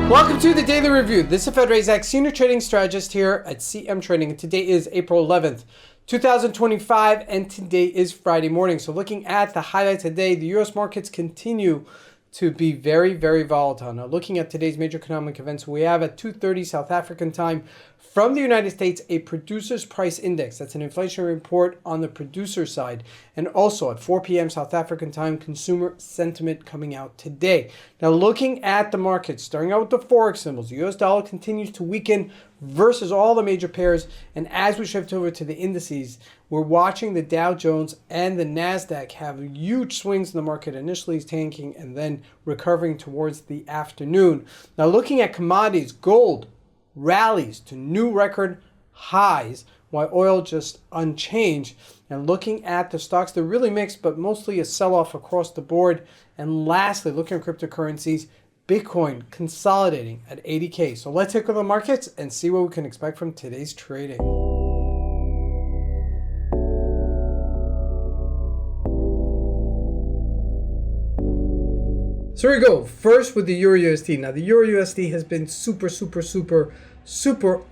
Welcome to the Daily Review. This is Razak, Senior Trading Strategist here at CMTrading. And today is April 11th, 2025, and today is Friday morning. So looking at the highlights today, the U.S. markets continue to be very, very volatile. Now looking at today's major economic events, we have at 2:30 South African time from the United States a producer's price index. That's an inflation report on the producer side. And also at 4 p.m. South African time, consumer sentiment coming out today. Now looking at the markets, starting out with the Forex symbols, the US dollar continues to weaken versus all the major pairs. And as we shift over to the indices, we're watching the Dow Jones and the NASDAQ have huge swings in the market, initially tanking and then recovering towards the afternoon. Now looking at commodities, gold rallies to new record highs, while oil just unchanged. And looking at the stocks, they're really mixed, but mostly a sell-off across the board. And lastly, looking at cryptocurrencies, Bitcoin consolidating at 80K. So let's take a look at the markets and see what we can expect from today's trading. So here we go. First with the Euro USD. Now the Euro USD has been super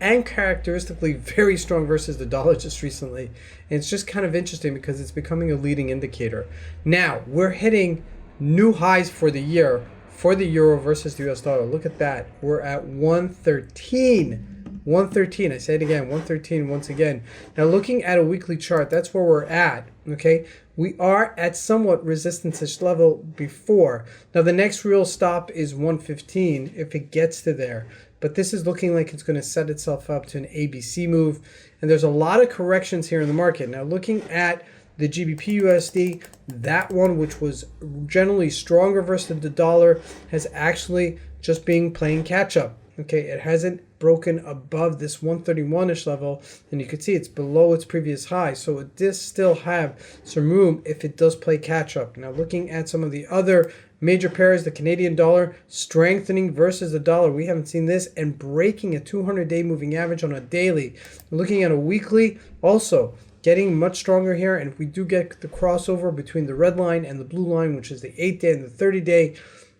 and characteristically very strong versus the dollar just recently. And it's just kind of interesting because it's becoming a leading indicator. Now we're hitting new highs for the year for the euro versus the US dollar. Look at that. We're at 113. 113. I say it again, 113 once again. Now looking at a weekly chart, that's where we're at. Okay, we are at somewhat resistance-ish level before. Now the next real stop is 115 if it gets to there. But this is looking like it's going to set itself up to an ABC move. And there's a lot of corrections here in the market. Now looking at the GBP USD, that one which was generally stronger versus the dollar has actually just been playing catch up. Okay, it hasn't broken above this 131-ish level, and you can see it's below its previous high. So it does still have some room if it does play catch up. Now looking at some of the other major pairs, the Canadian dollar strengthening versus the dollar. We haven't seen this, and breaking a 200-day moving average on a daily. Looking at a weekly, also getting much stronger here. And if we do get the crossover between the red line and the blue line, which is the 8-day and the 30-day,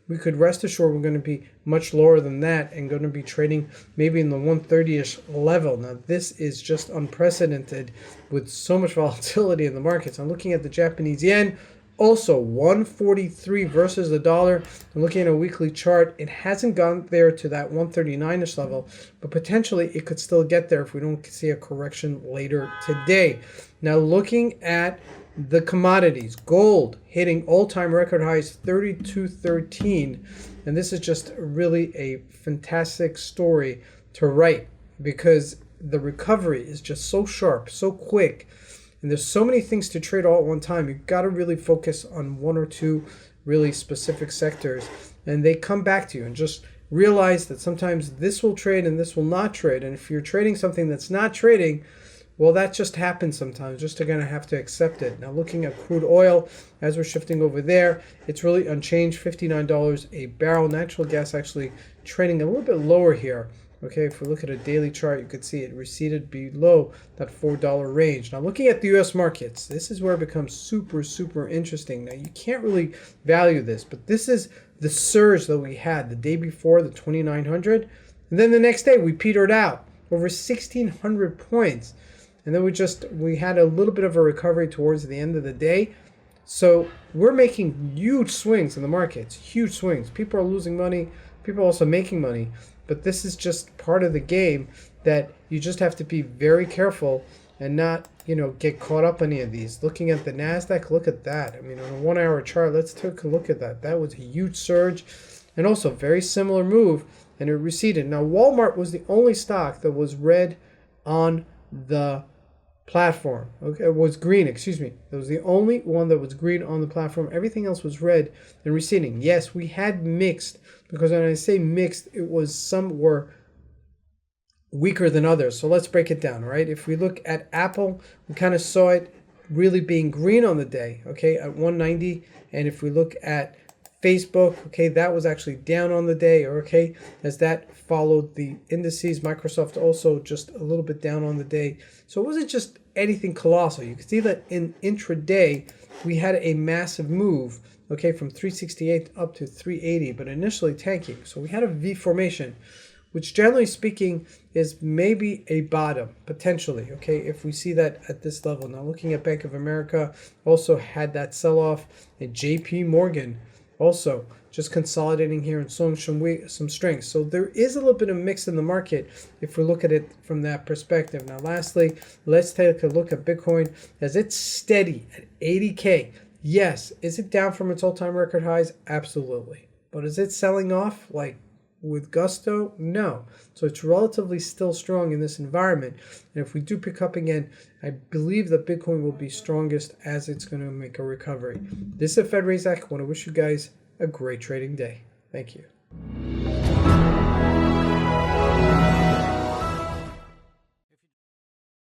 we could rest assured we're going to be much lower than that and going to be trading maybe in the 130-ish level. Now, this is just unprecedented with so much volatility in the markets. I'm looking at the Japanese yen, also 143 versus the dollar. I'm looking at a weekly chart. It hasn't gone there to that 139-ish level, but potentially it could still get there if we don't see a correction later today. Now, looking at the commodities, gold hitting all-time record highs, 32.13, and this is just really a fantastic story to write because the recovery is just so sharp, so quick, and there's so many things to trade all at one time. You've got to really focus on one or two really specific sectors, and they come back to you. And just realize that sometimes this will trade and this will not trade, and if you're trading something that's not trading, well, that just happens sometimes. Just going to have to accept it. Now, looking at crude oil, as we're shifting over there, it's really unchanged, $59 a barrel. Natural gas actually trading a little bit lower here. Okay, if we look at a daily chart, you can see it receded below that $4 range. Now, looking at the U.S. markets, this is where it becomes super interesting. Now, you can't really value this, but this is the surge that we had the day before, the 2,900. And then the next day, we petered out over 1,600 points. And then we had a little bit of a recovery towards the end of the day. So we're making huge swings in the markets, huge swings. People are losing money. People are also making money. But this is just part of the game that you just have to be very careful and not, get caught up on any of these. Looking at the NASDAQ, look at that. I mean, on a 1-hour chart, let's take a look at that. That was a huge surge and also very similar move, and it receded. Now, Walmart was the only stock that was red on the platform. Okay, it was green, excuse me. It was the only one that was green on the platform. Everything else was red and receding. Yes, we had mixed, because when I say mixed, it was some were weaker than others. So let's break it down, right? If we look at Apple, we kind of saw it really being green on the day, okay, at 190. And if we look at Facebook, okay, that was actually down on the day, okay, as that followed the indices. Microsoft also just a little bit down on the day. So it wasn't just anything colossal. You can see that in intraday, we had a massive move, okay, from 368 up to 380, but initially tanking. So we had a V formation, which generally speaking is maybe a bottom, potentially, okay, if we see that at this level. Now looking at Bank of America, also had that sell-off, and JP Morgan also just consolidating here and showing some strength. So there is a little bit of mix in the market if we look at it from that perspective. Now lastly, let's take a look at Bitcoin as it's steady at 80K. Yes, is it down from its all-time record highs? Absolutely. But is it selling off like with gusto? No. So it's relatively still strong in this environment. And if we do pick up again, I believe that Bitcoin will be strongest as it's going to make a recovery. This is Razak. I want to wish you guys a great trading day. Thank you.